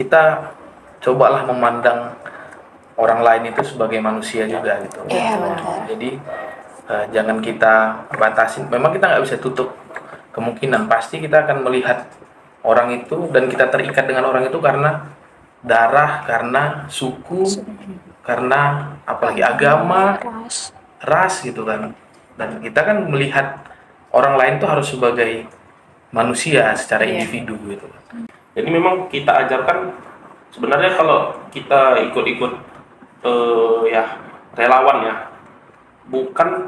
kita cobalah memandang orang lain itu sebagai manusia juga gitu. Iya, benar. Jadi jangan kita batasin. Memang kita nggak bisa tutup kemungkinan, pasti kita akan melihat orang itu dan kita terikat dengan orang itu karena darah, karena suku, karena apalagi agama, ras gitu kan. Dan kita kan melihat orang lain tuh harus sebagai manusia secara individu gitu. Jadi memang kita ajarkan sebenarnya kalau kita ikut-ikut relawan ya, bukan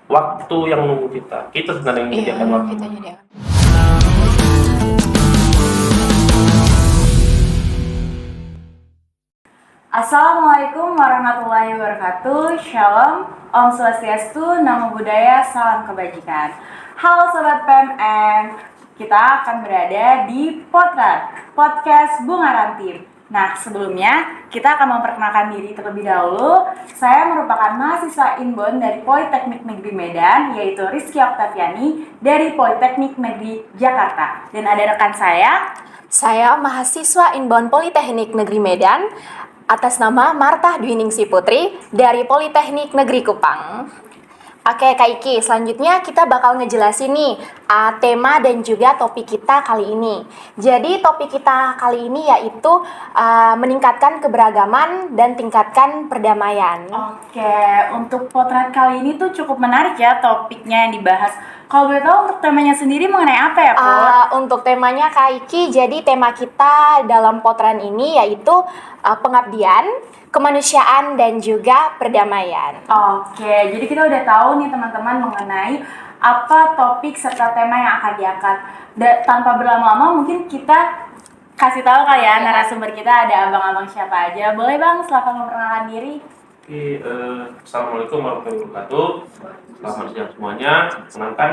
waktu yang nunggu kita sebenarnya yang menyediakan waktu. Kita nyediakan. Assalamualaikum warahmatullahi wabarakatuh. Shalom, Om Swastiastu, Namo Buddhaya, salam kebajikan. Halo Sobat PMN, kita akan berada di Potrat, Podcast Bunga Rantim. Nah, sebelumnya kita akan memperkenalkan diri terlebih dahulu. Saya merupakan mahasiswa Inbon dari Politeknik Negeri Medan, yaitu Rizky Oktaviani dari Politeknik Negeri Jakarta. Dan ada rekan Saya mahasiswa Inbound Politeknik Negeri Medan atas nama Martha Dwiningsih Putri dari Politeknik Negeri Kupang. Oke Kak Iki, selanjutnya kita bakal ngejelasin nih tema dan juga topik kita kali ini. Jadi topik kita kali ini yaitu meningkatkan keberagaman dan tingkatkan perdamaian. Oke, untuk potret kali ini tuh cukup menarik ya topiknya yang dibahas. Kalau boleh tahu untuk temanya sendiri mengenai apa ya, Pot? Untuk temanya Kak Iki, jadi tema kita dalam potret ini yaitu pengabdian, kemanusiaan, dan juga perdamaian. Oke, jadi kita udah tahu nih teman-teman mengenai apa topik serta tema yang akan diangkat. Tanpa berlama-lama mungkin kita kasih tahu kali ya narasumber kita ada abang-abang siapa aja. Boleh Bang, silakan memperkenalkan diri. Oke, Assalamualaikum warahmatullahi wabarakatuh. Selamat siang semuanya. Kenalkan,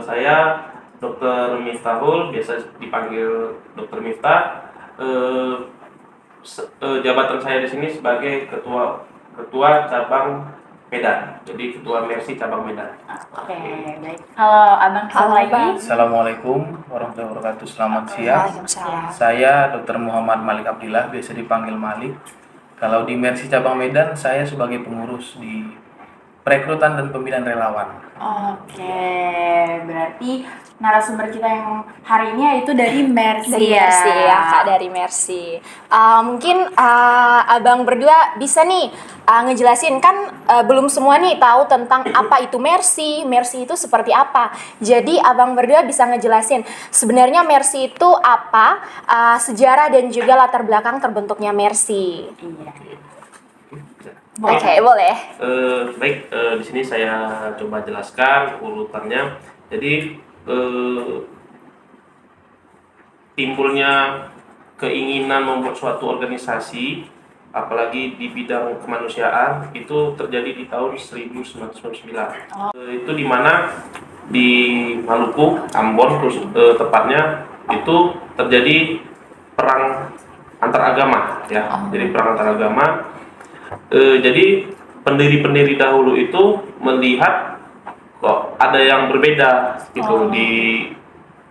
saya Dr. Miftahul, biasa dipanggil Dr. Miftah. Jabatan saya di sini sebagai ketua cabang Medan, jadi ketua Mersi cabang Medan. Oke, baik. Halo Abang, Halo, lagi. Bang. Assalamualaikum warahmatullahi wabarakatuh. Selamat siang. Waalaikumsalam. Saya Dr. Muhammad Malik Abdillah, biasa dipanggil Malik. Kalau di Mersi cabang Medan, saya sebagai pengurus di perekrutan dan pembinaan relawan. Oke, berarti narasumber kita yang hari ini yaitu dari Mersi. Dari Mersi ya Kak, dari Mersi. Mungkin abang berdua bisa nih ngejelasin kan belum semua nih tahu tentang apa itu Mersi itu seperti apa. Jadi abang berdua bisa ngejelasin sebenarnya Mersi itu apa, sejarah dan juga latar belakang terbentuknya Mersi. Iya. Oke, boleh. Baik, di sini saya coba jelaskan urutannya. Jadi timbulnya keinginan membuat suatu organisasi, apalagi di bidang kemanusiaan, itu terjadi di tahun 1999. Itu di mana di Maluku, Ambon, tepatnya itu terjadi perang antar agama, ya. Jadi perang antar agama. Jadi pendiri-pendiri dahulu itu melihat kok ada yang berbeda gitu di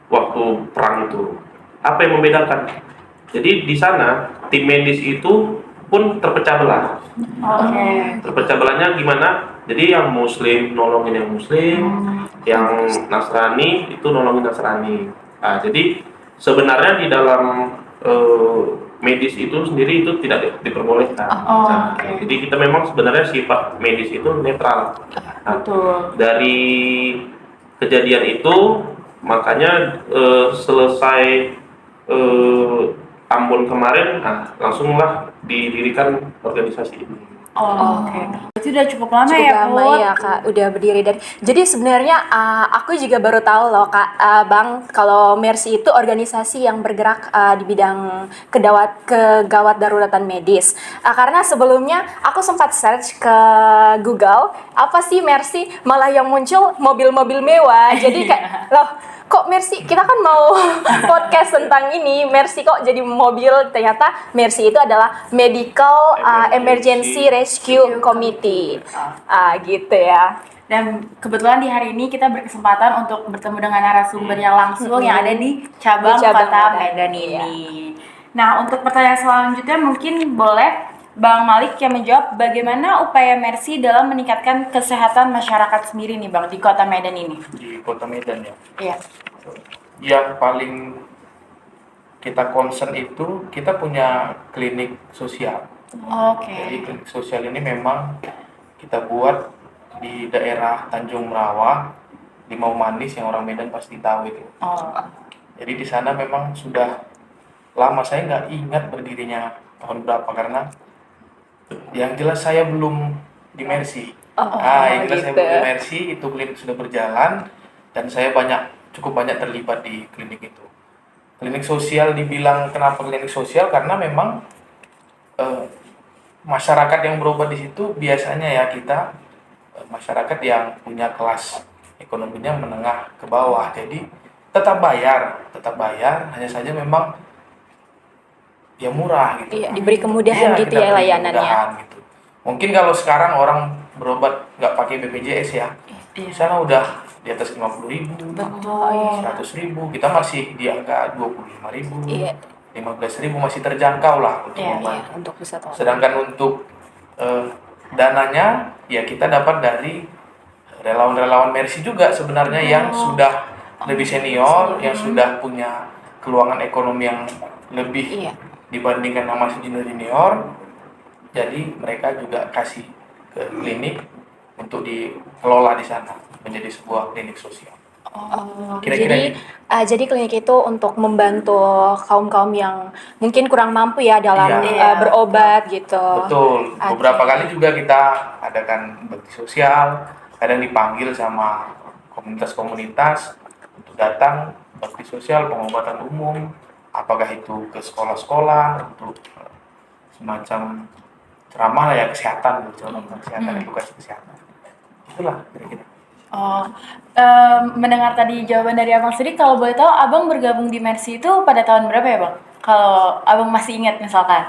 waktu perang itu. Apa yang membedakan? Jadi di sana tim medis itu pun terpecah belah. Oke. Terpecah belahnya gimana? Jadi yang Muslim nolongin yang Muslim, yang Nasrani itu nolongin Nasrani. Nah, jadi sebenarnya di dalam medis itu sendiri itu tidak diperbolehkan. Jadi kita memang sebenarnya sifat medis itu netral. Nah, dari kejadian itu makanya selesai Ambon kemarin, langsunglah didirikan organisasi ini. Oke. Itu udah cukup lama Cukup ya, lama Put? ya Kak, udah berdiri dari. Jadi sebenarnya aku juga baru tahu loh Kak, Bang, kalau Mersi itu organisasi yang bergerak di bidang kegawat daruratan medis. Karena sebelumnya aku sempat search ke Google, apa sih Mersi, malah yang muncul mobil-mobil mewah. Jadi kayak loh, kok Mersi, kita kan mau podcast tentang ini, Mersi kok jadi mobil. Ternyata Mersi itu adalah Medical Emergency Rescue Committee. Gitu ya. Dan kebetulan di hari ini kita berkesempatan untuk bertemu dengan narasumber yang langsung yang ada di cabang Kota Medan ini. Nah, untuk pertanyaan selanjutnya mungkin boleh Bang Malik yang menjawab bagaimana upaya Mercy dalam meningkatkan kesehatan masyarakat sendiri nih Bang di Kota Medan ini. Di Kota Medan ya. Iya. Yang paling kita concern itu kita punya klinik sosial. Oke. Jadi klinik sosial ini memang kita buat di daerah Tanjung Merawa, Limau Manis yang orang Medan pasti tahu itu. Oh. Jadi di sana memang sudah lama, saya nggak ingat berdirinya tahun berapa karena yang jelas saya belum di Mercy. Yang jelas saya gitu. belum di Mercy, itu klinik sudah berjalan dan saya cukup banyak terlibat di klinik itu. Klinik sosial dibilang kenapa klinik sosial karena memang masyarakat yang berobat di situ biasanya ya kita masyarakat yang punya kelas ekonominya menengah ke bawah, jadi tetap bayar, hanya saja memang ya murah gitu. Iya, diberi kemudahan gitu kita ya beri layanannya. kemudahan gitu. Mungkin kalau sekarang orang berobat nggak pakai BPJS ya, di sana udah di atas 50.000, Betul. 100.000, kita masih di angka 25.000, Iya. 15.000 masih terjangkau lah untuk Iya, membantu. Untuk wisatawan. Sedangkan untuk dananya ya kita dapat dari relawan-relawan Mercy juga sebenarnya yang sudah lebih senior, yang sudah punya keluangan ekonomi yang lebih Iya. dibandingkan sama junior. Jadi mereka juga kasih ke klinik untuk dikelola di sana menjadi sebuah klinik sosial. Kira-kira gitu. Jadi klinik itu untuk membantu kaum-kaum yang mungkin kurang mampu ya dalam Iya. berobat gitu. Betul. Oke. Beberapa kali juga kita adakan bakti sosial, kadang dipanggil sama komunitas-komunitas untuk datang bakti sosial, pengobatan umum, apakah itu ke sekolah-sekolah untuk semacam ceramah lah ya kesehatan, ceramah kesehatan, edukasi kesehatan. Itulah kira-kira. Oh, mendengar tadi jawaban dari Abang sendiri, kalau boleh tahu Abang bergabung di Mercy itu pada tahun berapa ya Bang? Kalau Abang masih ingat misalkan.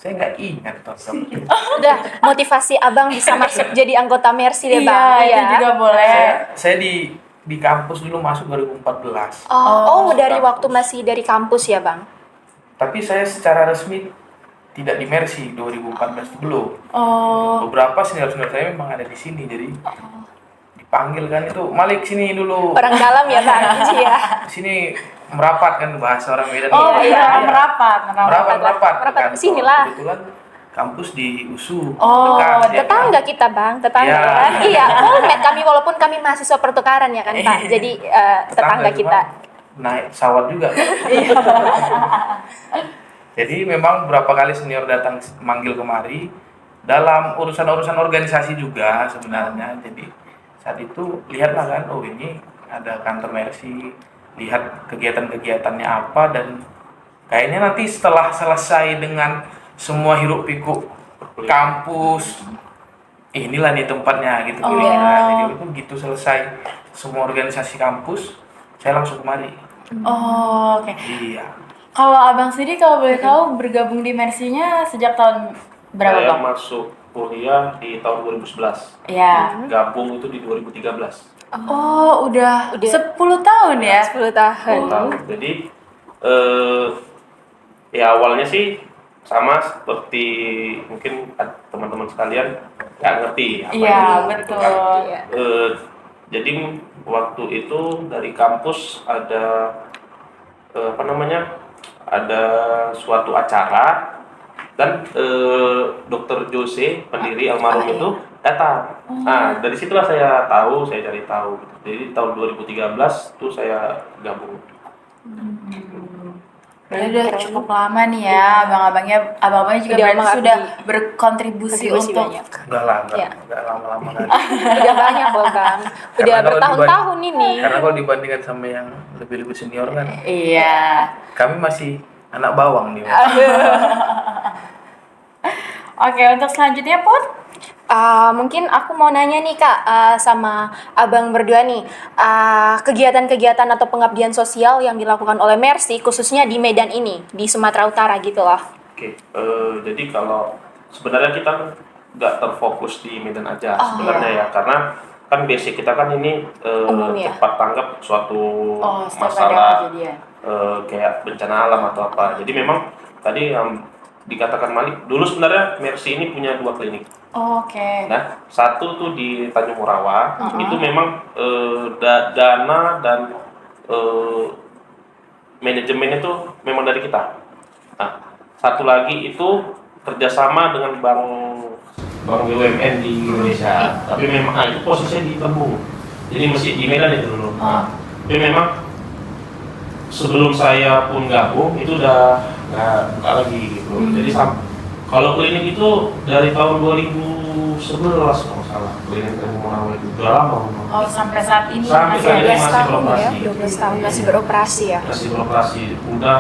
Saya nggak ingat tahun berapa. Udah, motivasi Abang bisa masuk jadi anggota Mercy deh Bang. Iya, itu juga boleh. Saya di kampus dulu masuk 2014. Dari waktu masih dari kampus ya Bang? Tapi saya secara resmi tidak di Mercy 2014 belum. Oh, Beberapa senior-senior saya memang ada di sini, jadi dipanggil kan itu Malik sini dulu. Orang dalam ya Bang. Iya. Sini merapat kan bahasa orang Medan. oh iya. iya, merapat. Merapat. Merapat, Kantor. sinilah. Kebetulan kampus di USU. Oh, dekat, ya Tetangga kan? kita Bang, tetangga Iya. ya kan? Iya, Polmed kami walaupun kami mahasiswa pertukaran ya kan Pak. Jadi tetangga cuma kita. naik pesawat juga. Jadi memang beberapa kali senior datang manggil kemari dalam urusan-urusan organisasi juga sebenarnya. Jadi saat itu lihatlah kan, oh ini ada kantor Mercy, lihat kegiatan-kegiatannya apa, dan kayaknya nanti setelah selesai dengan semua hiruk pikuk kampus, inilah nih tempatnya gitu kira-kira. Jadi begitu selesai semua organisasi kampus, saya langsung kemari. Oh, oke. Iya. Kalau Abang sendiri kalau boleh tahu bergabung di Mercy-nya sejak tahun berapa Saya Bang? masuk kuliah di tahun 2011. Ya. Gabung itu di 2013. Oh, udah 10 tahun ya? 10 tahun. Tahun. Jadi ya awalnya sih sama seperti mungkin teman-teman sekalian nggak ngerti apa Iya, itu, gitu betul. kan. Iya. Jadi waktu itu dari kampus ada ada suatu acara dan Dokter Jose pendiri almarhum itu datang. Nah dari situlah saya cari tahu. Jadi tahun 2013 tuh saya gabung. Berarti udah cukup lama nih ya, abang-abangnya juga Udah berarti sudah mengabdi. berkontribusi Kontribusi untuk banyak. Iya. Enggak lama-lama kan. Udah banyak loh Bang. Udah Karena kalau bertahun-tahun ini. Karena kalau dibandingkan sama yang lebih senior kan, iya. kami masih anak bawang nih. Oke, untuk selanjutnya Put. Mungkin aku mau nanya nih Kak sama Abang berdua nih, kegiatan-kegiatan atau pengabdian sosial yang dilakukan oleh Mercy khususnya di Medan ini, di Sumatera Utara gitu loh. Oke, jadi kalau sebenarnya kita nggak terfokus di Medan aja sebenarnya ya, karena kan basic kita kan ini Umum ya? cepat tanggap suatu Oh, setiap ada masalah kejadian. kayak bencana alam atau apa. Jadi memang tadi yang dikatakan Malik, dulu sebenarnya Mercy ini punya 2 klinik. Oke. Nah, satu tuh di Tanjung Morawa, itu memang dana dan manajemennya tuh memang dari kita. Nah, satu lagi itu kerjasama dengan bank BUMN di Indonesia, tapi memang itu posisinya di Tembung, jadi masih di Medan itu dulu. Nah, tapi memang sebelum saya pun gabung itu udah nggak buka lagi gitu. Jadi kalau klinik itu dari tahun 2011 kalau nggak salah, klinik Tanjung Morawa itu udah lama. Oh, sampai saat ini Sampai masih saat ini ada. masih 12 tahun ya, beroperasi. 12 tahun masih beroperasi ya. Masih beroperasi, udah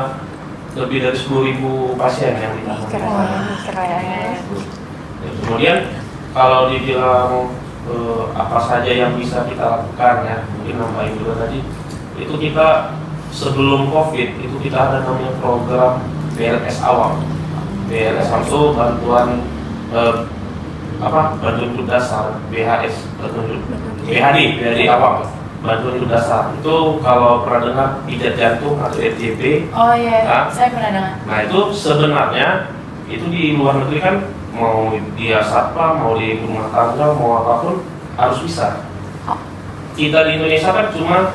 lebih dari 10.000 pasien yang ditangani. Keren. Kemudian kalau dibilang apa saja yang bisa kita lakukan ya, mungkin nambahin juga tadi, itu kita sebelum COVID itu kita ada namanya program BLS awal. BLS itu bantuan bantuan hidup dasar, BHS, BHD awal, bantuan hidup dasar. Itu kalau pernah dengar pijat jantung atau RJB. Oh iya, Nah, saya pernah dengar. Nah itu sebenarnya itu di luar negeri kan mau dia satpam, mau di rumah tangga, mau apapun harus bisa. Kita di Indonesia kan cuma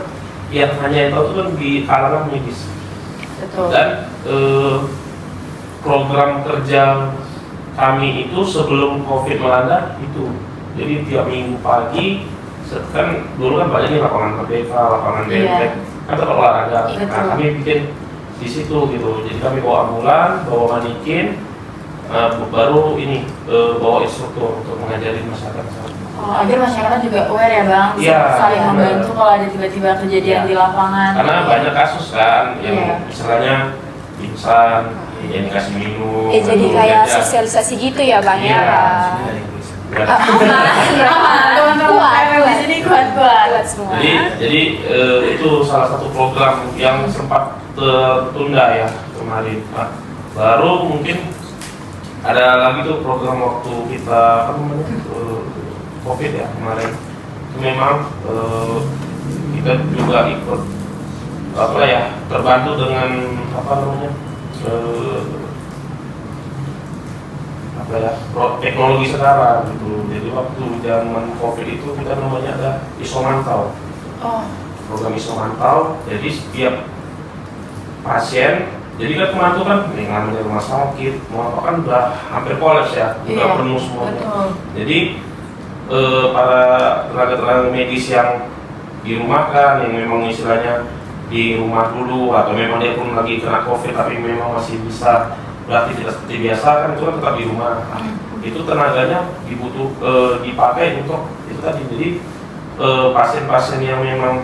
yang hanya itu kan di kalangan medis. Betul. Dan program kerja kami itu sebelum COVID melanda itu. Jadi tiap minggu pagi kan dulu kan banyak nih lapangan merdeka, lapangan benteng, kan tempat olahraga. Nah kami bikin di situ gitu. Jadi kami bawa ambulan, bawa manikin, baru ini bawa instruktur untuk mengajari masyarakat. Oh, agar masyarakat juga aware ya Bang, Iya, saling benar. membantu kalau ada tiba-tiba kejadian Iya. di lapangan. Karena banyak kasus kan yang Iya. misalnya pingsan, yang dikasih minum. Jadi atau kayak jajan. sosialisasi gitu ya Bang Iya. ya. Teman-teman Kuat. di sini kuat-kuat. Buat semua. Jadi itu salah satu program yang sempat tertunda ya kemarin. Nah, baru mungkin ada lagi tuh program waktu kita apa namanya COVID ya kemarin. Itu memang kita juga ikut apa ya terbantu dengan apa namanya apa ya teknologi sekarang gitu. Jadi waktu zaman COVID itu kita namanya ada isomantau. Oh, Program isomantau. Jadi setiap pasien, jadi kan kemarin tuh kan dengan rumah sakit, mau apa kan udah hampir kolaps ya, udah iya, penuh semuanya. betul. Jadi para tenaga-tenaga medis yang dirumahkan, yang memang istilahnya di rumah dulu atau memang dia pun lagi kena COVID tapi memang masih bisa beraktivitas seperti biasa kan itu kan tetap di rumah. Nah, itu tenaganya dipakai untuk itu tadi. Jadi pasien-pasien yang memang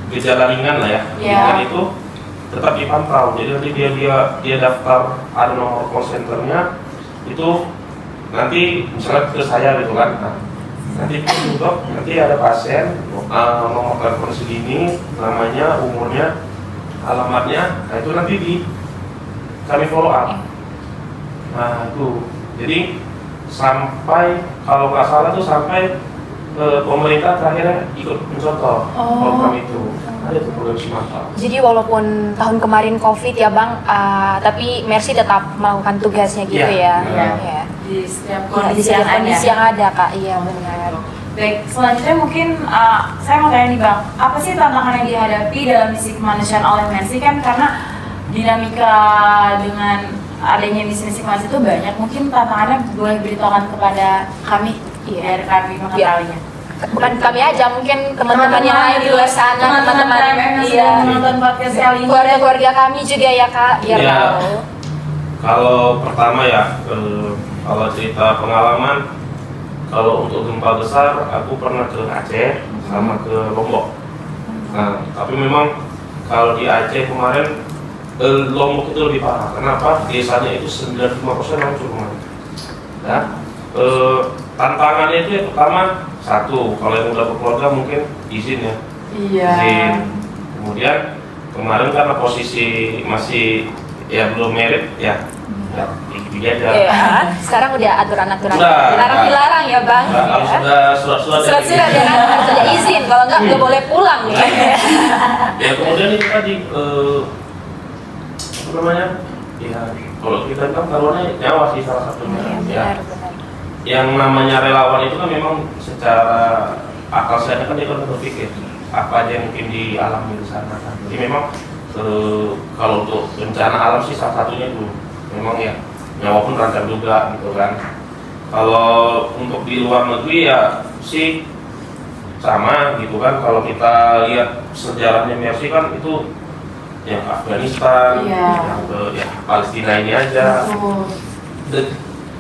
gejala ringan lah ya, ringan itu tetap dipantau. Jadi nanti dia daftar, ada nomor call centernya itu nanti misalnya ke saya gitu kan. Nah, nanti untuk nanti ada pasien nomor telepon segini, namanya, umurnya, alamatnya, nah itu nanti kami follow up. Nah itu, jadi sampai kalau nggak salah tuh sampai pemerintah terakhirnya ikut mencontoh program itu. Ada tuh program semata. Jadi walaupun tahun kemarin COVID ya Bang, tapi Mercy tetap melakukan tugasnya gitu Iya, ya. iya. Di setiap Ya, di kondisi setiap yang ada. kondisi yang ada Kak, iya benar. Baik, selanjutnya mungkin saya mau tanya nih Bang, apa sih tantangan yang dihadapi dalam misi kemanusiaan oleh Mercy kan karena dinamika dengan adanya misi-misi kemanusiaan itu banyak, mungkin tantangannya boleh beritahukan kepada kami, biar kami mengetahuinya. Bukan kami aja, mungkin teman-teman yang lain di luar sana, teman-teman yang menonton podcast kali ini. keluarga-keluarga kami juga ya Kak, biar Iya. tahu. Kalau pertama ya, kalau cerita pengalaman, kalau untuk gempa besar, aku pernah ke Aceh sama ke Lombok. Nah, tapi memang kalau di Aceh kemarin, Lombok itu lebih parah. Kenapa? Desanya itu 95% hancur kemarin. Ya, tantangannya itu yang pertama, satu, kalau yang udah berkeluarga mungkin izin ya. Iya. Izin. Kemudian kemarin karena posisi masih ya belum merit ya gitu aja. Iya. Sekarang udah aturan-aturan Udah. dilarang ya bang. Harus Ya. ada surat-surat Surat-surat ya kan harus ada izin. Kalau nggak boleh pulang nih. ya kemudian itu tadi apa namanya ya kalau kita kan taruhannya nyawa sih salah satunya ya. Benar. Yang namanya relawan itu kan memang secara akal sehatnya kan dia kan berpikir apa aja yang mungkin dialami di sana kan. Jadi memang kalau untuk bencana alam sih salah satunya itu memang ya nyawa pun terancam juga gitu kan. Kalau untuk di luar negeri ya sih sama gitu kan. Kalau kita lihat sejarahnya Mercy kan itu yang Afghanistan, yang ke ya, Palestina ini aja. Dan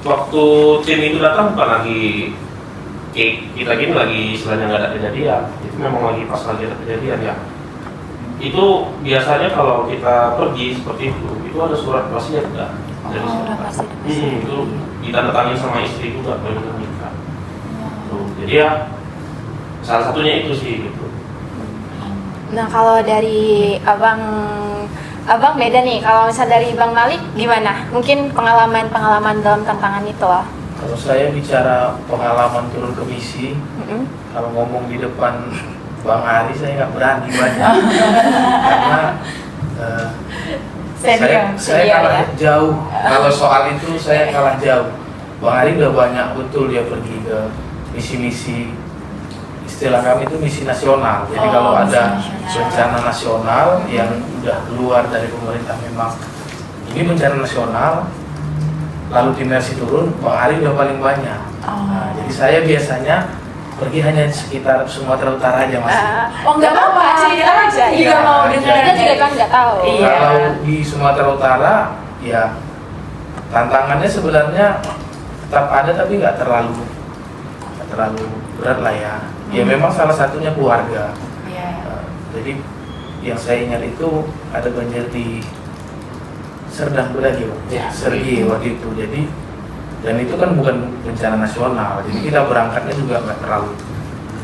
waktu tim itu datang bukan lagi kita gini lagi istilahnya nggak ada kejadian, itu memang lagi pas lagi ada kejadian ya. Itu biasanya kalau kita pergi seperti itu ada surat wasiat enggak? Dari itu ditandatangani sama istri juga kalau nikah. Jadi ya salah satunya itu sih gitu. Nah kalau dari abang beda nih. Kalau misal dari Bang Malik gimana? Mungkin pengalaman dalam tantangan itu lah. Kalau saya bicara pengalaman turun ke misi, kalau ngomong di depan Bang Ari saya nggak berani banyak karena saya kalah jauh. Kalau soal itu saya kalah jauh. Bang Ari udah banyak betul dia pergi ke misi-misi, istilah kami itu misi nasional. Jadi kalau ada bencana nasional yang udah keluar dari pemerintah, memang ini bencana nasional, lalu tim Mercy turun, Bang Ari udah paling banyak. Nah, jadi saya biasanya pergi hanya di sekitar Sumatera Utara aja masih. Nggak apa-apa, cerita aja. Iya, mau dengar. Kita juga kan nggak tahu. Iya. Kalau di Sumatera Utara, ya tantangannya sebenarnya tetap ada tapi nggak terlalu berat lah ya. Ya memang salah satunya keluarga. Jadi yang saya ingat itu ada banjir di Serdang Bedagai, Sergi waktu itu. Jadi dan itu kan bukan bencana nasional, jadi kita berangkatnya juga nggak terlalu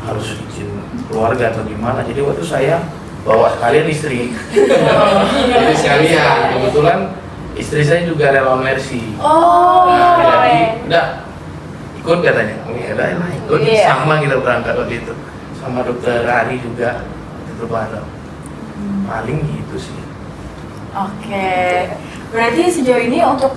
harus izin keluarga atau gimana. Jadi waktu saya bawa sekalian istri, jadi sekalian kebetulan istri saya juga relawan Mercy. Jadi udah ikut katanya, udah ikut sama kita berangkat waktu itu, sama dokter Ari juga itu bareng. Paling gitu sih. Oke, berarti sejauh ini untuk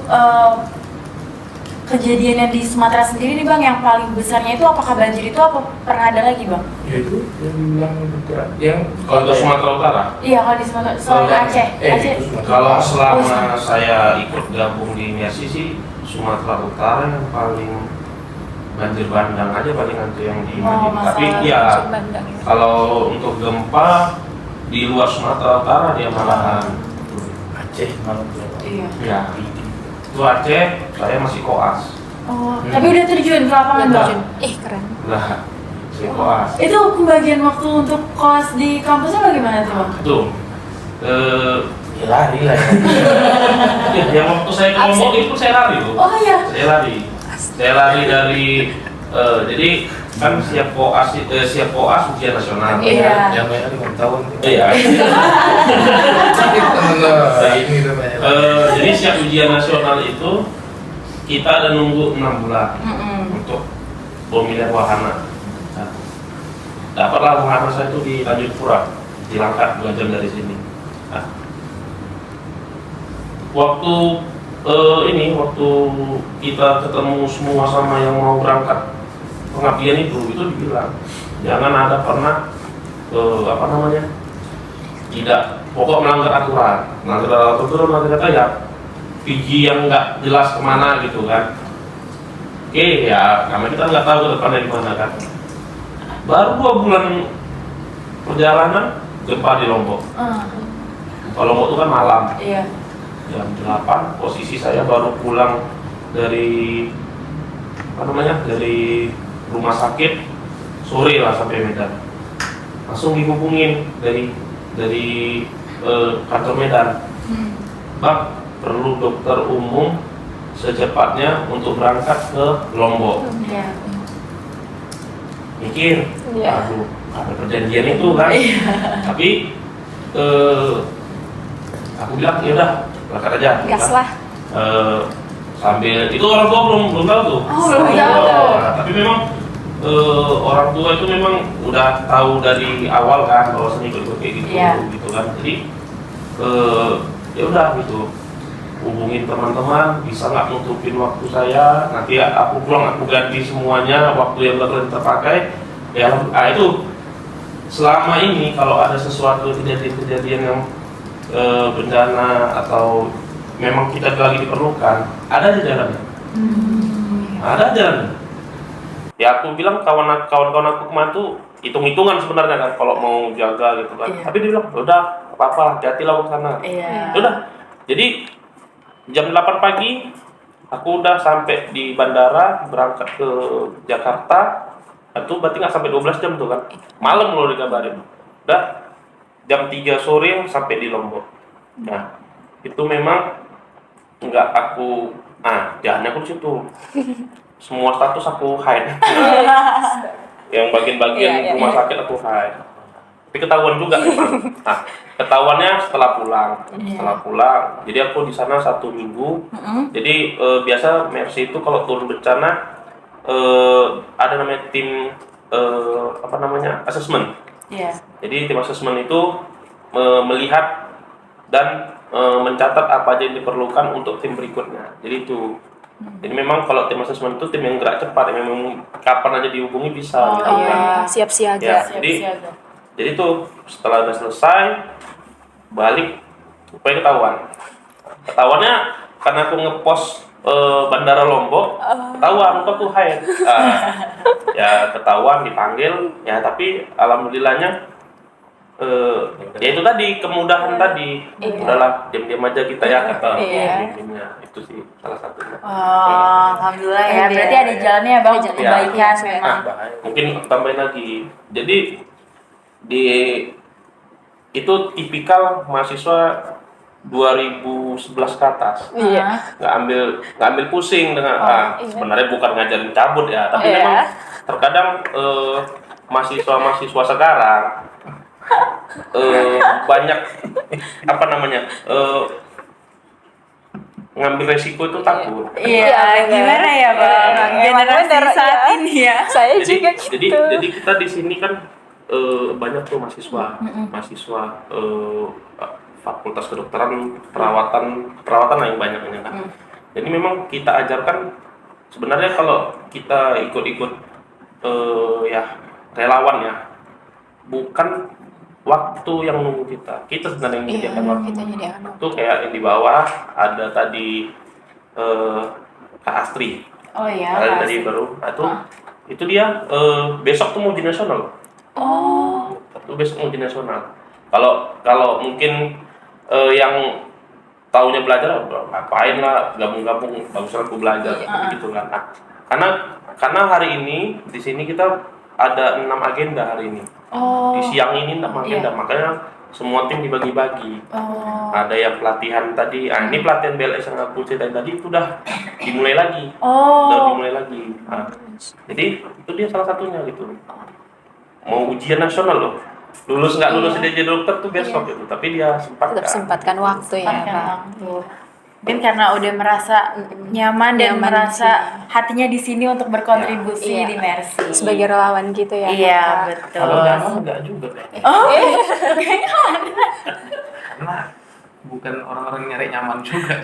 kejadian yang di Sumatera sendiri nih Bang, yang paling besarnya itu apakah banjir itu apa pernah ada lagi Bang? Ya itu yang bilang dokter yang Kalau untuk Sumatera Utara? Iya, kalau di Sumatera, selain Aceh. Aceh. Kalau selama saya ikut gabung di Mercy sih Sumatera Utara yang paling banjir bandang aja paling itu yang di Madinah. Tapi ya kalau untuk gempa di luar Sumatera Utara dia malahan Aceh malam Iya. ya itu Aceh saya masih koas. Tapi udah terjun ke lapangan Bang? Keren. Nah saya koas Itu pembagian waktu untuk kelas di kampusnya bagaimana tuh Bang? itu ya lari lah ya. yang waktu saya ke Lombok itu saya lari tuh. Oh iya. Saya lari dari jadi kan siap koas ujian nasional. Iya. Yang banyak 5 tahun. Iya. Temen lo ini tuh banyak. Jadi siap ujian nasional itu kita ada nunggu 6 bulan untuk pemilihan wahana. Nah, dapatlah wahana saya itu di Tanjung Pura, di Langkat 2 jam dari sini. Nah, waktu waktu kita ketemu semua sama yang mau berangkat pengabdian itu dibilang jangan ada pernah tidak pokok melanggar aturan kata ya PG yang nggak jelas kemana gitu kan. Oke ya karena kita nggak tahu ke depannya di mana kan. Baru 2 bulan perjalanan gempa di Lombok. Kalau Lombok itu kan malam. Iya. Jam 8 posisi saya baru pulang dari dari rumah sakit sore lah sampai Medan. Langsung dihubungin dari kantor Medan. Bang, perlu dokter umum secepatnya untuk berangkat ke Lombok. Iya. Mikir, aduh, ada perjanjian itu kan. Tapi aku bilang ya udah berangkat aja. Gas Nah, lah. Sambil itu orang tua belum tahu tuh. belum tahu. Nah, tapi memang orang tua itu memang udah tahu dari awal kan kalau seni ikut kayak gitu, Iya. gitu kan. Jadi ya udah gitu, hubungin teman-teman, bisa nggak nutupin waktu saya, nanti aku pulang aku ganti semuanya, waktu yang bakalan terpakai. Ya, itu selama ini kalau ada sesuatu kejadian-kejadian yang bencana atau memang kita lagi diperlukan, ada aja jalannya. Ada jalannya. Ya aku bilang kawan-kawan aku kemarin tuh hitung-hitungan sebenarnya kan kalau mau jaga gitu kan. Iya. Tapi dia bilang, udah apa-apa, hati-hatilah ke sana. Iya. Udah. Jadi jam 8 pagi aku udah sampai di bandara berangkat ke Jakarta. Itu berarti nggak sampai 12 jam tuh kan. Malam loh dikabarin. Udah jam 3 sore sampai di Lombok. Nah, itu memang nggak aku jalannya aku di situ. Semua status aku hide. Yang bagian-bagian Iya, iya, rumah iya. sakit aku hide. Tapi ketahuan juga memang. Nah, ketahuannya setelah pulang. Setelah pulang. Jadi aku di sana 1 minggu. Jadi biasa Mercy itu kalau turun bencana ada namanya tim assessment. Iya. Jadi tim assessment itu melihat dan mencatat apa aja yang diperlukan untuk tim berikutnya. Jadi itu. Jadi memang kalau tim assessment itu tim yang gerak cepat, yang memang kapan aja dihubungi bisa gitu Oh kan. iya, siap siaga. Ya, jadi tuh setelah udah selesai balik supaya ketahuannya karena aku ngepost Bandara Lombok, ketahuan aku hide. Ya ketahuan dipanggil ya, tapi alhamdulillahnya ya itu tadi kemudahan tadi. Udahlah diam-diam aja kita ya kata pemimpinnya. Itu sih salah satunya. Oh, alhamdulillah ya. Berarti ada jalannya ya Bang untuk Ada kebaikan jalannya. memang. Mungkin tambahin lagi. Jadi di itu tipikal mahasiswa 2011 ke atas. Iya. Nggak ambil pusing dengan sebenarnya bukan ngajarin cabut ya, tapi Iya. memang terkadang mahasiswa sekarang banyak ngambil resiko itu takut. Iya, gimana ya Bang? Emang Generasi bener, saat iya. ini ya. Saya juga gitu. Jadi kita di sini kan banyak tuh mahasiswa fakultas kedokteran, perawatan yang banyak ini kan. Jadi memang kita ajarkan sebenarnya kalau kita ikut-ikut ya relawan ya, bukan waktu yang nunggu kita sebenarnya yang menyediakan waktu. Kita jadi anak. Itu kayak yang di bawah ada tadi Kak Astri. Oh iya. Ada dari baru. Itu dia besok tuh mau ujian nasional. Oh. Itu besok mau ujian nasional. Kalau mungkin yang taunya belajar, ngapain lah gabung-gabung, baguslah aku belajar gitu kan. Nah, karena hari ini di sini kita ada 6 agenda hari ini. Di siang ini 6 agenda, makanya semua tim dibagi-bagi. Ada yang pelatihan tadi, ini pelatihan BLS yang aku ceritain tadi itu udah dimulai lagi. Nah, jadi itu dia salah satunya gitu. Mau ujian nasional loh. Lulus nggak lulus dia jadi dokter tuh besok gitu, tapi dia Tetap sempatkan waktu ya, Pak. Mungkin karena udah merasa nyaman dan Nyaman, merasa hatinya di sini untuk berkontribusi Iya. di Mercy. Sebagai relawan gitu ya. Iya, Kak. betul. kalau nyaman nggak juga kayaknya. Karena bukan orang-orang nyari nyaman juga.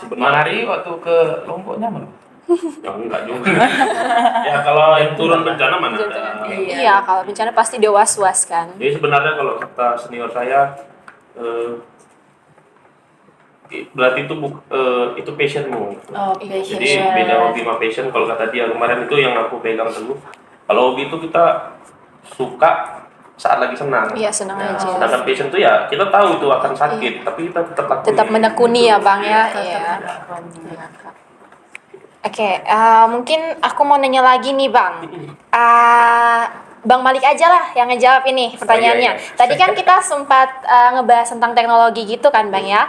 Sebenarnya Hari waktu ke Lombok nyaman. ya enggak juga. Ya kalau yang turun bencana mana ada. Iya, kalau bencana pasti dia was-was kan. Jadi sebenarnya kalau kata senior saya berarti itu passionmu. Jadi beda hobi sama passion. Kalau kata dia kemarin itu yang aku pegang dulu. Kalau hobi itu kita suka saat lagi senang. Iya, senang aja. Sedangkan passion itu ya kita tahu itu akan sakit, tapi kita tetap lakuin. Tetap menekuni ya, Bang ya. Iya. Oke, mungkin aku mau nanya lagi nih Bang. Bang Malik aja lah yang ngejawab ini pertanyaannya. iya. Tadi kan kita sempat ngebahas tentang teknologi gitu kan Bang ya.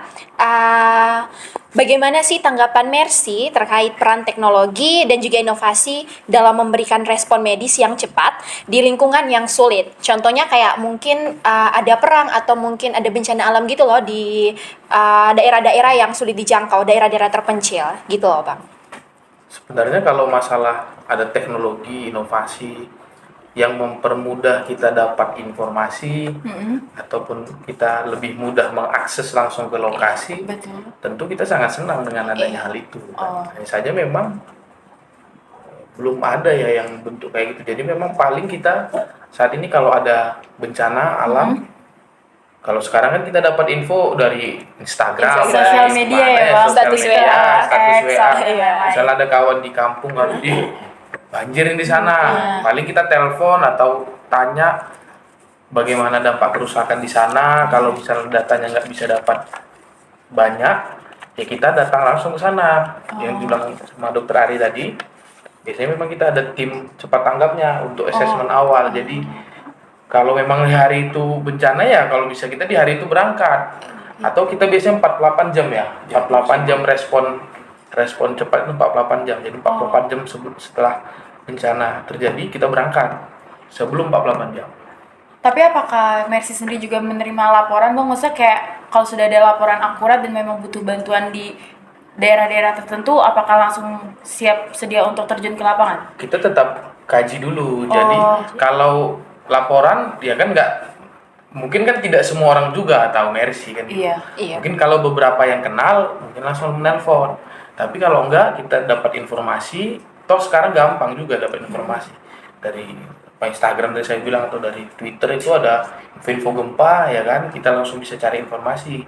Bagaimana sih tanggapan Mercy terkait peran teknologi dan juga inovasi dalam memberikan respon medis yang cepat di lingkungan yang sulit? Contohnya kayak mungkin ada perang atau mungkin ada bencana alam gitu loh di daerah-daerah yang sulit dijangkau, daerah-daerah terpencil gitu loh Bang. Sebenarnya kalau masalah ada teknologi, inovasi yang mempermudah kita dapat informasi ataupun kita lebih mudah mengakses langsung ke lokasi, Betul. tentu kita sangat senang dengan adanya hal itu. Hanya saja memang belum ada ya yang bentuk kayak gitu. Jadi memang paling kita saat ini kalau ada bencana alam, kalau sekarang kan kita dapat info dari Instagram, Sosial dari media mana ya, Bang. Status WA, status X, WA. iya. Misalnya ada kawan di kampung kan, "Ih, banjir di sana." Paling kita telepon atau tanya bagaimana dampak kerusakan di sana. Kalau misalnya datanya nggak bisa dapat banyak, ya kita datang langsung ke sana. Yang dibilang sama Dokter Ari tadi, biasanya memang kita ada tim cepat tanggapnya untuk asesmen awal. Jadi kalau memang di hari itu bencana ya kalau bisa kita di hari itu berangkat. Atau kita biasanya 48 jam ya. 48 jam respon cepat itu 48 jam. Jadi 48 jam setelah bencana terjadi kita berangkat. Sebelum 48 jam. Tapi apakah Mercy sendiri juga menerima laporan Bang? Maksudnya kayak kalau sudah ada laporan akurat dan memang butuh bantuan di daerah-daerah tertentu, apakah langsung siap sedia untuk terjun ke lapangan? Kita tetap kaji dulu. Jadi kalau laporan ya kan mungkin kan tidak semua orang juga tahu Mercy kan. Iya. Mungkin kalau beberapa yang kenal mungkin langsung menelpon. Tapi kalau enggak kita dapat informasi, toh sekarang gampang juga dapat informasi dari Instagram tadi saya bilang atau dari Twitter itu ada info gempa ya kan, kita langsung bisa cari informasi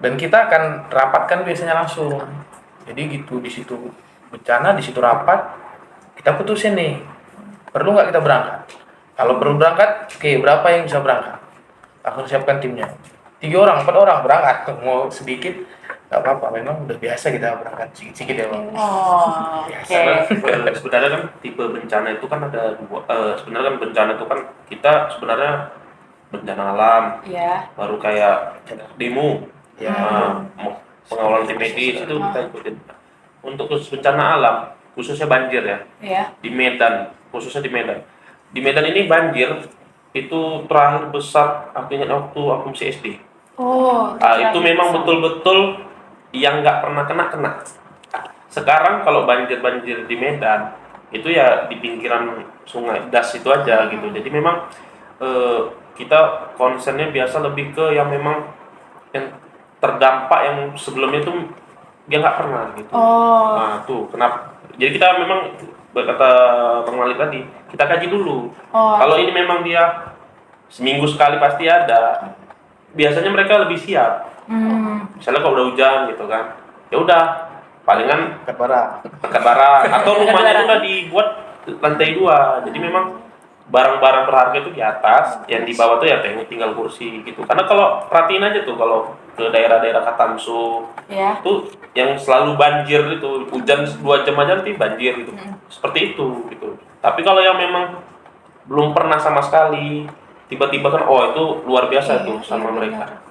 dan kita akan rapatkan biasanya langsung. Jadi gitu, di situ bencana, di situ rapat, kita putusin nih perlu nggak kita berangkat. Kalau perlu berangkat, oke, berapa yang bisa berangkat, langsung siapkan timnya. 3 orang, 4 orang berangkat, mau sedikit nggak apa-apa, memang udah biasa kita berangkat sedikit-sedikit ya Bang. Oh, Biasa. Karena sebenarnya kan tipe bencana itu kan ada dua. Sebenarnya kan bencana itu kan kita sebenarnya bencana alam, Iya. baru kayak demo, Ya. pengawalan tim medis itu kita ikutin. Untuk khusus bencana alam, khususnya banjir ya, Iya. di Medan, khususnya di Medan. Di Medan ini banjir itu terakhir besar artinya waktu aku masih SD. Oh, Itu memang betul-betul yang nggak pernah kena. Sekarang kalau banjir di Medan itu ya di pinggiran sungai das itu aja gitu. Jadi memang kita concernnya biasa lebih ke yang memang yang terdampak yang sebelumnya itu dia nggak pernah gitu. Oh. Nah tuh kenapa? Jadi kita memang berkata Bang Malik tadi kita kaji dulu. Oh. Kalau ini memang dia seminggu sekali pasti ada. Biasanya mereka lebih siap. Misalnya kalau udah hujan gitu kan, ya udah palingan angkat barang atau rumahnya itu udah dibuat lantai 2. Jadi memang barang-barang berharga itu di atas, yang di bawah tuh ya tinggal kursi gitu. Karena kalau perhatiin aja tuh kalau ke daerah-daerah Katamso, Iya. tuh yang selalu banjir itu, hujan 2 jam aja nanti banjir gitu. Seperti itu gitu. Tapi kalau yang memang belum pernah sama sekali, tiba-tiba kan itu luar biasa tuh sama mereka.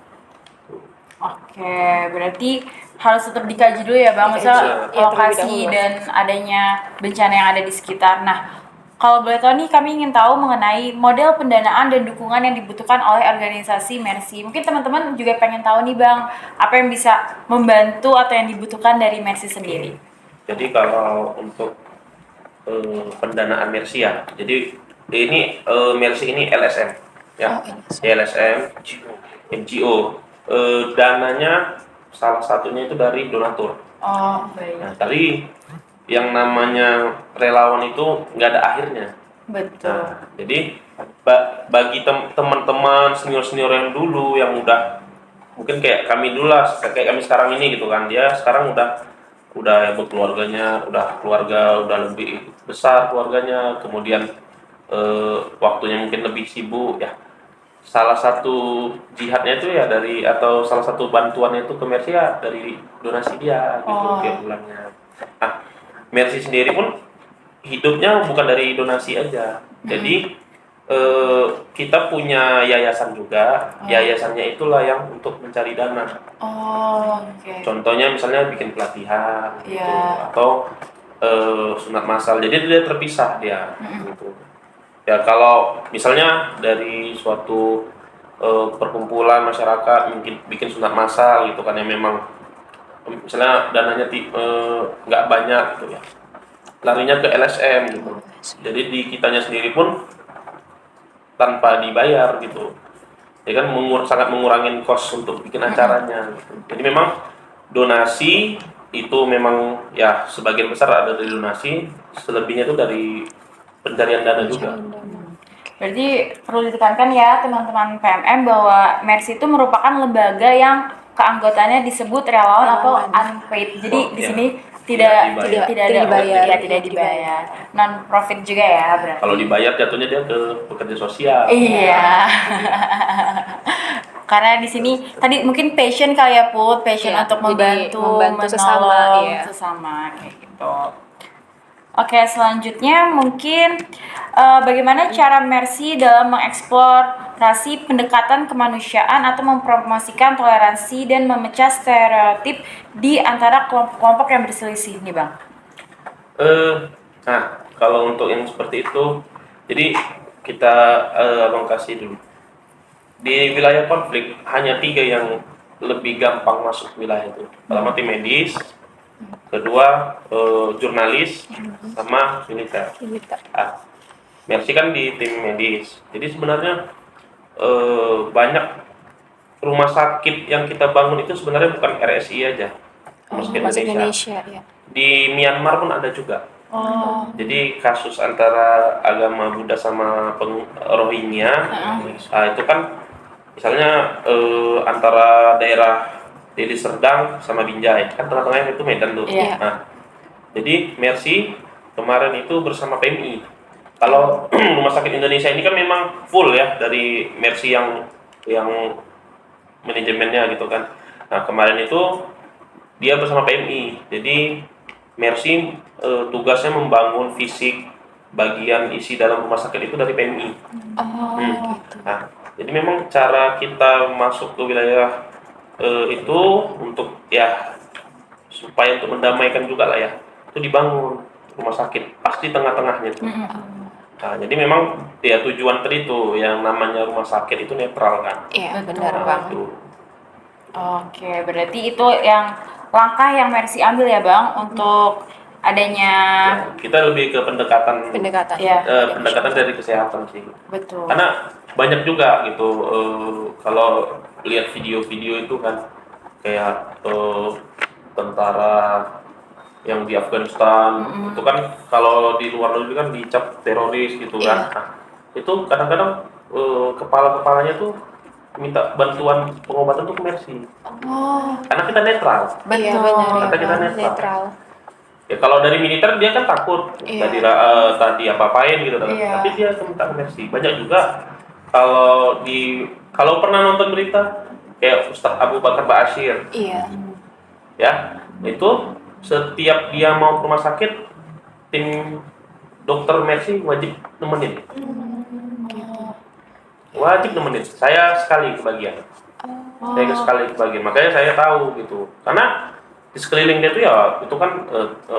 Oke, berarti harus tetap dikaji dulu ya Bang, maksudnya Iya, lokasi terlebih dahulu. dan adanya bencana yang ada di sekitar. Nah, kalau boleh tahu nih, kami ingin tahu mengenai model pendanaan dan dukungan yang dibutuhkan oleh organisasi Mercy. Mungkin teman-teman juga pengen tahu nih Bang, apa yang bisa membantu atau yang dibutuhkan dari Mercy sendiri. Jadi kalau untuk pendanaan Mercy ya, jadi ini Mercy ini LSM ya, LSM NGO. Dananya salah satunya itu dari donatur. Oh, baik. Nah, tadi yang namanya relawan itu nggak ada akhirnya. Betul. Nah, jadi bagi teman-teman senior-senior yang dulu yang udah mungkin kayak kami dulu lah, kayak kami sekarang ini gitu kan, dia sekarang udah berkeluarganya, udah keluarga udah lebih besar keluarganya, kemudian waktunya mungkin lebih sibuk ya. Salah satu jihadnya itu ya atau salah satu bantuannya itu ke Mercy ya dari donasi dia gitu tiap bulannya. Nah, Mercy sendiri pun hidupnya bukan dari donasi aja. Jadi kita punya yayasan juga. Yayasannya itulah yang untuk mencari dana. Oh, oke. Contohnya misalnya bikin pelatihan gitu, Iya. atau sunat massal. Jadi dia terpisah dia gitu. Ya kalau misalnya dari suatu perkumpulan masyarakat bikin sunat massal gitu kan, yang memang misalnya dananya nggak banyak gitu ya, larinya ke LSM gitu. Jadi di kitanya sendiri pun tanpa dibayar gitu, ya kan sangat mengurangin cost untuk bikin acaranya gitu. Jadi memang donasi itu memang ya sebagian besar ada dari donasi, selebihnya itu dari pencarian dana juga. Berarti perlu ditekankan ya teman-teman PMM bahwa Mercy itu merupakan lembaga yang keanggotaannya disebut relawan atau unpaid. Jadi di Iya. sini tidak dibayar. tidak ada dibayar. ya, tidak dibayar. Non profit juga ya berarti. Kalau dibayar jatuhnya dia ke pekerja sosial. Iya. Karena di sini tadi mungkin passion kali ya Put, passion Iya, untuk jadi membantu, membantu sesama, menolong iya. sesama kayak gitu. Oke, selanjutnya mungkin bagaimana cara Mercy dalam mengeksplorasi pendekatan kemanusiaan atau mempromosikan toleransi dan memecah stereotip di antara kelompok-kelompok yang berselisih nih Bang? Nah, kalau untuk yang seperti itu, jadi kita abang kasih dulu. Di wilayah konflik hanya 3 yang lebih gampang masuk wilayah itu. Pertama tim medis, kedua jurnalis, sama militer. Ah, Mercy kan di tim medis. Jadi sebenarnya banyak rumah sakit yang kita bangun itu sebenarnya bukan RSI aja, rumah sakit Masuk Indonesia. Indonesia ya. Di Myanmar pun ada juga. Oh. Jadi kasus antara agama Buddha sama Rohingya, itu kan misalnya antara daerah Deli Serdang sama Binjai, kan tengah-tengahnya itu Medan tuh. Iya. Nah, jadi Mercy kemarin itu bersama PMI. Kalau Rumah Sakit Indonesia ini kan memang full ya dari Mercy yang manajemennya gitu kan. Nah, kemarin itu dia bersama PMI. Jadi Mercy tugasnya membangun fisik bagian isi dalam rumah sakit itu dari PMI. Nah, jadi memang cara kita masuk ke wilayah itu untuk ya supaya untuk mendamaikan juga lah ya, itu dibangun rumah sakit pasti tengah-tengahnya tuh. Nah, jadi memang ya tujuan tadi itu yang namanya rumah sakit itu netral kan. Iya, Betul. benar Nah, Bang. itu. Oke, berarti itu yang langkah yang Mercy ambil ya Bang untuk adanya Ya, kita lebih ke pendekatan Pendekatan. ya pendekatan dari kesehatan sih. betul. Karena banyak juga gitu kalau lihat video-video itu kan kayak tentara yang di Afghanistan itu kan kalau di luar negeri kan dicap teroris gitu kan. Nah, itu kadang-kadang kepala-kepalanya tuh minta bantuan pengobatan tuh ke Mercy. Karena kita netral. Iya, Betul. benar ya, Kata kita Bang. netral. Netral. Ya kalau dari militer dia kan takut Iya. tadi apa-apain gitu kan. Iya. Tapi dia minta ke Mercy. Banyak juga kalau pernah nonton berita kayak Ustadz Abu Bakar Ba'asyir Iya. ya, itu setiap dia mau ke rumah sakit tim dokter Mercy wajib nemenin. Wajib nemenin. Saya sekali kebagian. Makanya saya tahu gitu. Karena di sekeliling dia tuh ya itu kan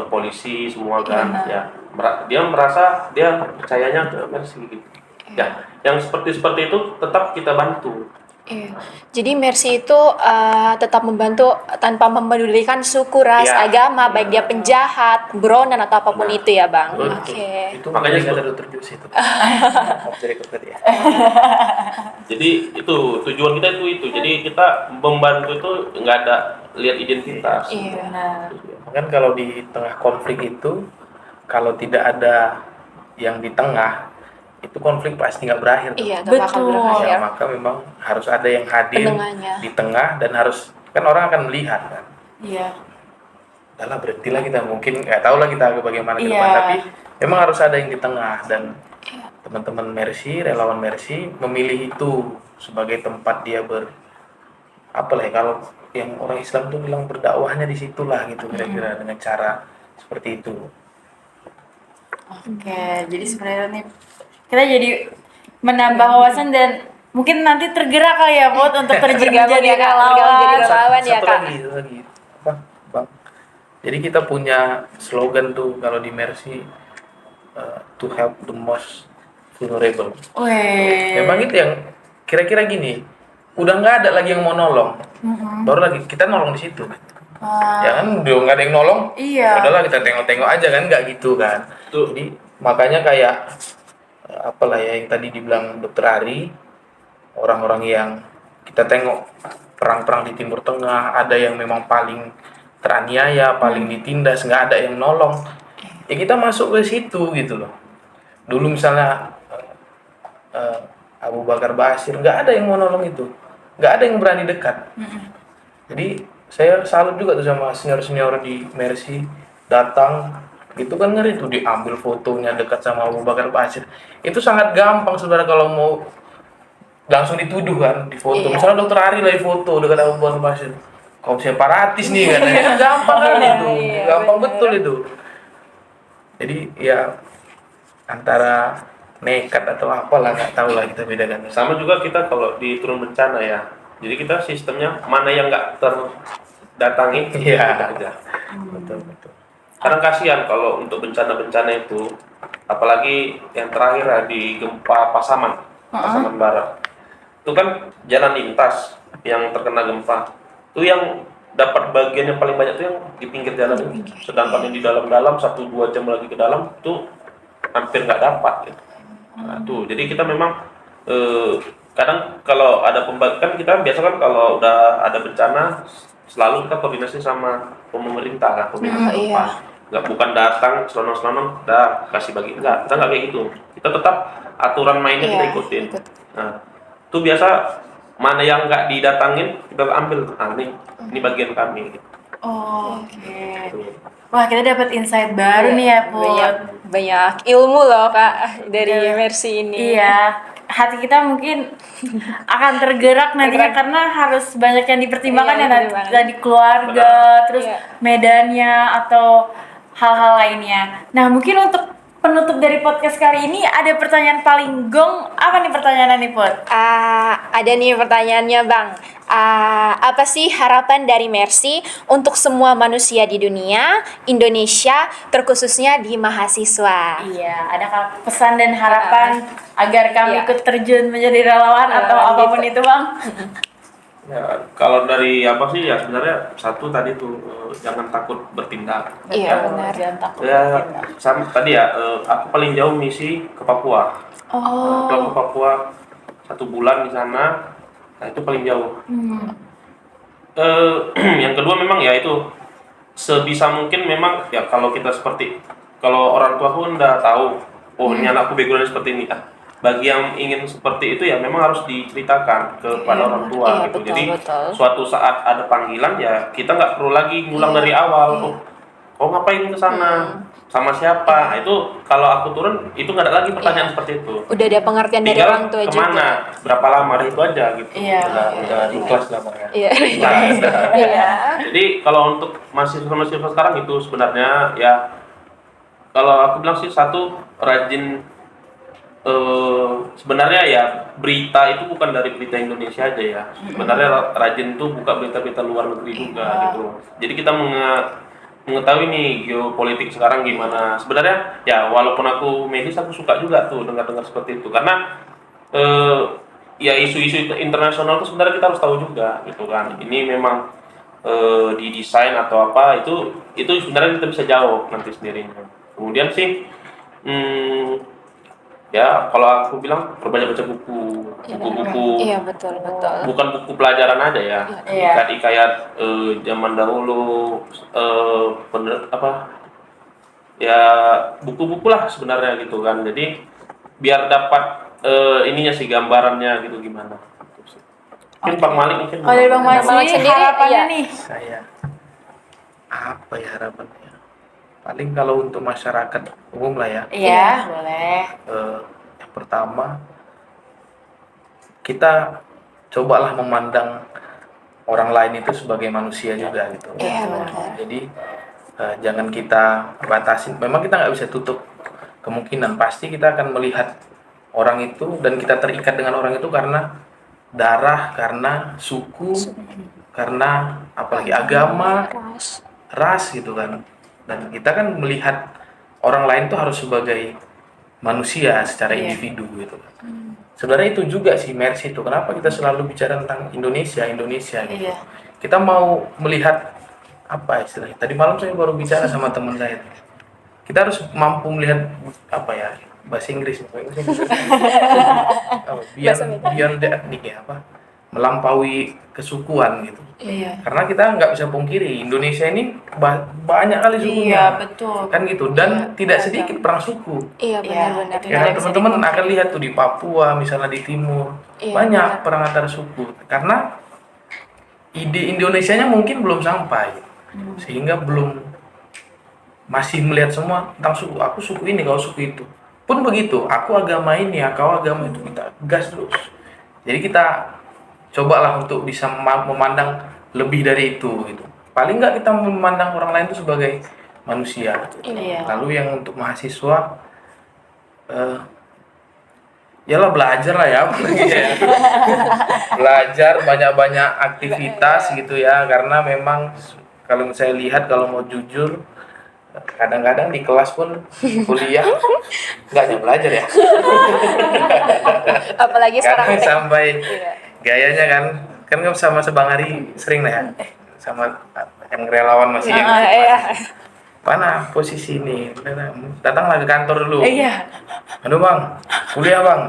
polisi semua kan ya. Dia merasa dia percayanya ke Mercy gitu. Ya, yang seperti itu tetap kita bantu. Iya. Jadi Mercy itu tetap membantu tanpa memedulikan suku, ras, Iya. agama, baik dia penjahat, buronan atau apapun Nah, itu ya, Bang. betul. Oke. Itu Makanya makanya ada sebut- dokter Jus itu. Off the record tadi ya. Jadi itu tujuan kita itu. Jadi kita membantu itu nggak ada lihat identitas. Iya. Benar. Kan kalau di tengah konflik itu, kalau tidak ada yang di tengah, itu konflik pasti nggak berakhir tuh. Iya, gak bakal Betul. berakhir. Ya, maka memang harus ada yang hadir Penengahnya. di tengah dan harus kan orang akan melihat kan. Iya. Udahlah berhentilah kita, mungkin nggak tahu lah kita bagaimana ke Iya. depan, tapi memang harus ada yang di tengah dan teman-teman Mercy, relawan Mercy memilih itu sebagai tempat dia apalah ya, kalau yang orang Islam tuh bilang berdakwahnya di situlah gitu kira-kira dengan cara seperti itu. Oke, jadi sebenarnya nih kita jadi menambah wawasan dan mungkin nanti tergerak kali ya Put untuk terjun Bergabung jadi ya, Kak. relawan. Bergabung jadi relawan ya, Satu Kak. lagi apa bang, jadi kita punya slogan tuh kalau di Mercy, to help the most vulnerable. Weh. Memang itu yang kira-kira gini, udah nggak ada lagi yang mau nolong, baru lagi kita nolong di situ. Ya kan, udah nggak ada yang nolong, Iya. udahlah kita tengok-tengok aja kan, nggak gitu kan. Tuh. Jadi makanya kayak apalah ya yang tadi dibilang Dokter Ari, orang-orang yang kita tengok perang-perang di Timur Tengah, ada yang memang paling teraniaya, paling ditindas, nggak ada yang nolong. Ya kita masuk ke situ gitu loh. Dulu misalnya Abu Bakar Basir, nggak ada yang mau nolong itu, nggak ada yang berani dekat. Jadi saya salut juga tuh sama senior-senior di Mercy, datang gitu kan, ngeri tuh diambil fotonya dekat sama Abu Bakar Basir. Itu sangat gampang saudara kalau mau langsung dituduh kan di foto. Iya. Misalnya Dokter Ari lagi foto dekat Abu Bakar Basir, kaum separatis nih katanya. Kan gampang kan itu, Iya, gampang bener. betul itu. Jadi ya antara nekat atau apalah, nggak tahu lah, kita bedakan. Sama juga kita kalau di turun bencana ya. Jadi kita sistemnya mana yang nggak terdatangi, Iya. kita kejar. Betul betul. Karena kasihan kalau untuk bencana-bencana itu, apalagi yang terakhir ya, di gempa Pasaman Barat. Itu kan jalan lintas yang terkena gempa. Itu yang dapat bagian yang paling banyak tuh yang di pinggir jalan itu. Sedangkan yang di dalam-dalam 1-2 jam lagi ke dalam tuh hampir nggak dapat. Gitu. Nah, tuh, jadi kita memang kadang kalau ada pembagian, kita biasa kan kalau udah ada bencana selalu kita koordinasi sama pemerintah kan, pemerintah Iya. tempat. Nggak bukan datang selonong-selonong, dah kasih bagi, enggak, kita nggak kayak gitu. Kita tetap aturan mainnya kita Iya, ikutin. ikut. Nah, itu biasa mana yang nggak didatangin kita ambil, ini bagian kami. Gitu. Oh, oke. Wah, kita dapat insight baru nih ya Put. banyak ilmu loh, Kak, dari Mercy ini. Iya, hati kita mungkin akan tergerak nantinya karena harus banyak yang dipertimbangkan Iya, ya, nanti dipertimbangkan. dari keluarga, terus Iya. medannya atau hal-hal lainnya. Nah, mungkin untuk penutup dari podcast kali ini ada pertanyaan paling gong. Apa nih pertanyaannya nih, Put? Ada nih pertanyaannya, Bang. Apa sih harapan dari Mercy untuk semua manusia di dunia, Indonesia, terkhususnya di mahasiswa? Iya, ada pesan dan harapan agar kami Iya. ikut terjun menjadi relawan atau apapun gitu. itu, Bang? Ya, kalau dari apa sih ya, sebenarnya satu tadi tuh jangan takut bertindak. Iya, benar. Jangan takut. Ya, sama tadi ya, aku paling jauh misi ke Papua. Oh. Ke Papua 1 bulan di sana, nah itu paling jauh. Yang kedua memang ya itu sebisa mungkin memang ya, kalau kita seperti kalau orang tua pun udah tahu, oh ini anakku backgroundnya seperti ini. Bagi yang ingin seperti itu ya memang harus diceritakan kepada orang tua Iya, gitu. betul, Jadi betul. suatu saat ada panggilan ya kita nggak perlu lagi ngulang dari awal. Oh ngapain ke sana? Sama siapa? Nah, itu kalau aku turun itu nggak ada lagi pertanyaan seperti itu. Udah ada pengertian dari Tinggal orang tua juga. kemana? Berapa lama? Itu aja gitu. Iya. Udah ikhlas lah Bang, ya. Iya. Iya. Jadi kalau untuk mahasiswa sekarang itu sebenarnya ya, kalau aku bilang sih satu, rajin, sebenarnya ya berita itu bukan dari berita Indonesia aja ya. Sebenarnya rajin tuh buka berita-berita luar negeri juga gitu. Jadi kita mengetahui nih geopolitik sekarang gimana. Sebenarnya ya walaupun aku medis, aku suka juga tuh dengar-dengar seperti itu karena ya isu-isu internasional itu sebenarnya kita harus tahu juga gitu kan. Ini memang didesain atau apa, itu sebenarnya kita bisa jawab nanti sendirinya. Kemudian sih ya kalau aku bilang perbanyak baca buku-buku. Iya, betul. Bukan buku pelajaran aja ya, Iya. ikat-ikat zaman dahulu, ya buku-buku lah sebenarnya gitu kan. Jadi biar dapat ininya sih, gambarannya gitu gimana. Mungkin Bang Malik mungkin. Oh, dari Bang Bang Malik Malik sendiri, harapannya iya. nih. Saya apa ya harapannya? Paling kalau untuk masyarakat umum lah ya. Iya, boleh. Yang pertama, kita cobalah memandang orang lain itu sebagai manusia juga gitu. Iya, benar. Jadi jangan kita batasin. Memang kita nggak bisa tutup kemungkinan. Pasti kita akan melihat orang itu dan kita terikat dengan orang itu karena darah, karena suku, karena apalagi agama, ras gitu kan. Dan kita kan melihat orang lain tuh harus sebagai manusia secara individu gitu kan. Sebenarnya itu juga sih Mercy itu. Kenapa kita selalu bicara tentang Indonesia gitu. Kita mau melihat apa istilahnya. Tadi malam saya baru bicara sama teman saya. Kita harus mampu melihat apa ya, bahasa Inggris beyond the ethnic ya, apa, melampaui kesukuan gitu. Karena kita nggak bisa pungkiri Indonesia ini banyak kali sukunya, betul. kan gitu, dan tidak sedikit perang suku. Benar-benar. Ya kan, teman-teman akan lihat tuh di Papua misalnya, di timur banyak perang antar suku karena ide Indonesianya mungkin belum sampai, sehingga masih melihat semua tentang suku. Aku suku ini, kau suku itu. Pun begitu, aku agama ini ya, kau agama itu, kita gas terus. Jadi kita cobalah untuk bisa memandang lebih dari itu gitu. Paling nggak kita memandang orang lain itu sebagai manusia. Lalu yang untuk mahasiswa, yalah belajar lah ya, belajar banyak-banyak aktivitas gitu ya, karena memang kalau saya lihat, kalau mau jujur, kadang-kadang di kelas pun kuliah nggak hanya belajar ya, Apalagi sekarang karena sampai gayanya kan sama Bang Ari sering lah ya, sama yang relawan masih mana posisi ini, datanglah ke kantor dulu. Aduh bang, kuliah bang.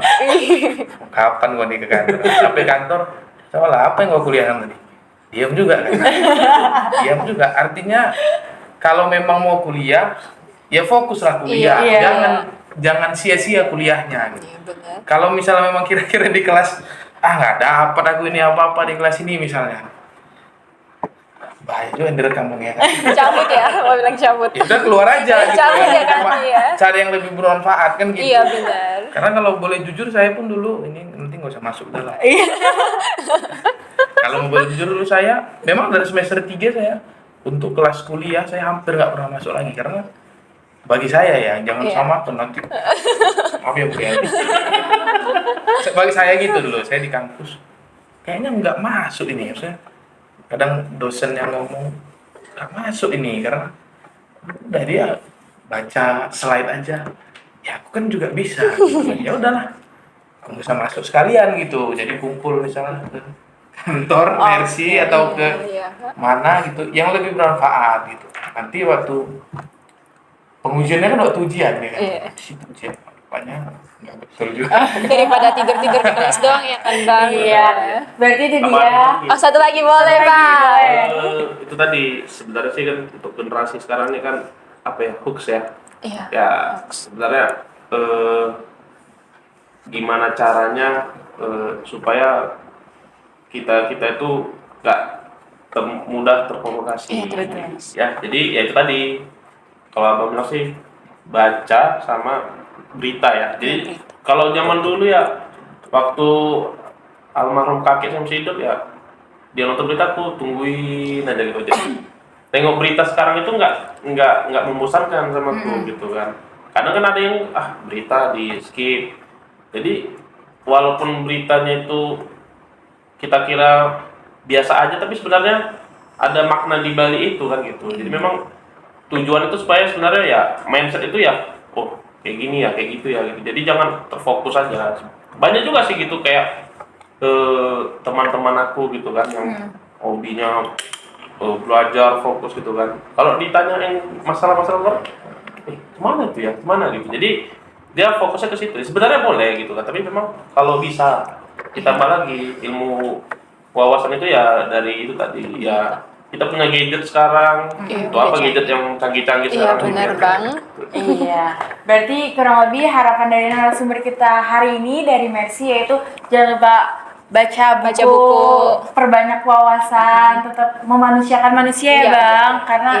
Kapan gua nih ke kantor? Sampai kantor, sama lah apa yang gua kuliahkan tadi? Diam juga kan? Diam juga. Artinya kalau memang mau kuliah, ya fokuslah kuliah. Jangan sia-sia kuliahnya. Gitu. Kalau misalnya memang kira-kira di kelas, nggak dapat aku ini apa-apa di kelas ini misalnya, bahaya juga yang direkam ya kan? cabut ya, mau bilang cabut. Ya udah keluar aja gitu. Cabut ya kan, Cari yang lebih bermanfaat kan gitu. Iya benar. Karena kalau boleh jujur, saya pun dulu ini nanti nggak usah masuk dalam. Kalau mau boleh jujur dulu, saya memang dari semester 3 saya untuk kelas kuliah saya hampir nggak pernah masuk lagi, karena bagi saya ya jangan samakan nanti. Maaf ya Bu ya. Bagi saya gitu dulu, saya di kampus kayaknya nggak masuk ini, maksudnya kadang dosen yang ngomong nggak masuk ini karena udah dia baca slide aja, ya aku kan juga bisa gitu. Ya udahlah, aku bisa masuk sekalian gitu, jadi kumpul misalnya ke kantor Mercy atau ke mana gitu yang lebih bermanfaat gitu. Nanti waktu pengujiannya kan waktu ujian ya kan, ujian rupanya nggak betul juga. Daripada tidur-tidur di kelas doang ya kan bang. Berarti itu dia. Satu lagi boleh bang. Itu tadi sebenarnya sih kan untuk generasi sekarang ini kan apa ya, hoax ya. Ya sebenarnya gimana caranya supaya kita itu nggak mudah terprovokasi. Ya jadi ya itu tadi, kalau abang bilang sih baca sama berita ya. Jadi kalau zaman dulu ya, waktu almarhum kakek saya masih hidup ya, dia nonton berita aku tungguin aja gitu aja. Tengok berita sekarang itu nggak membosankan sama aku gitu kan. Kadang kan ada yang berita di skip. Jadi walaupun beritanya itu kita kira biasa aja, tapi sebenarnya ada makna di balik itu kan gitu. Jadi memang tujuan itu supaya sebenarnya ya mindset itu ya, oh kayak gini ya, kayak gitu ya gitu. Jadi jangan terfokus aja. Banyak juga sih gitu kayak teman-teman aku gitu kan yang hobinya belajar fokus gitu kan. Kalau ditanya yang masalah-masalah luar, kemana itu ya, kemana gitu. Jadi dia fokusnya ke situ. Sebenarnya boleh gitu kan, tapi memang kalau bisa ditambah lagi ilmu wawasan itu ya dari itu tadi ya. Kita punya gadget sekarang, itu apa gadget yang canggih-canggih sekarang? Iya benar bang. Iya, berarti kurang lebih harapan dari narasumber kita hari ini dari Mercy yaitu jangan lupa baca buku, perbanyak wawasan, tetap memanusiakan manusia ya bang, karena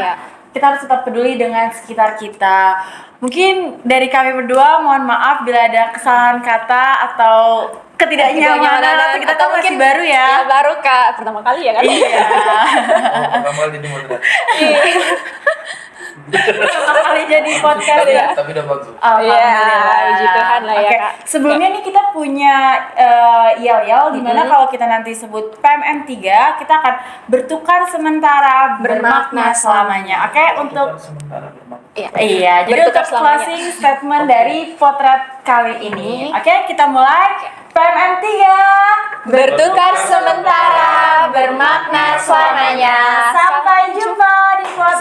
kita harus tetap peduli dengan sekitar kita. Mungkin dari kami berdua mohon maaf bila ada kesalahan kata atau ketidaknyamanan atau kita kan masih baru ya. Baru kak, pertama kali ya kan? Iya. Pertama kali jadi moderator. Pertama kali jadi podcast ya. Tapi udah bagus. Alhamdulillah. Ya, puji Tuhan lah ya, Oke, Kak. sebelumnya nih kita punya yel-yel dimana kalau kita nanti sebut PMM 3 kita akan bertukar sementara bermakna selamanya. Oke, untuk Sementara bermakna. iya, jadi Bertukar untuk selamanya. closing statement dari potret kali ini. Oke, kita mulai. PMM 3 Bertukar sementara, bermakna selamanya. Sampai jumpa di potret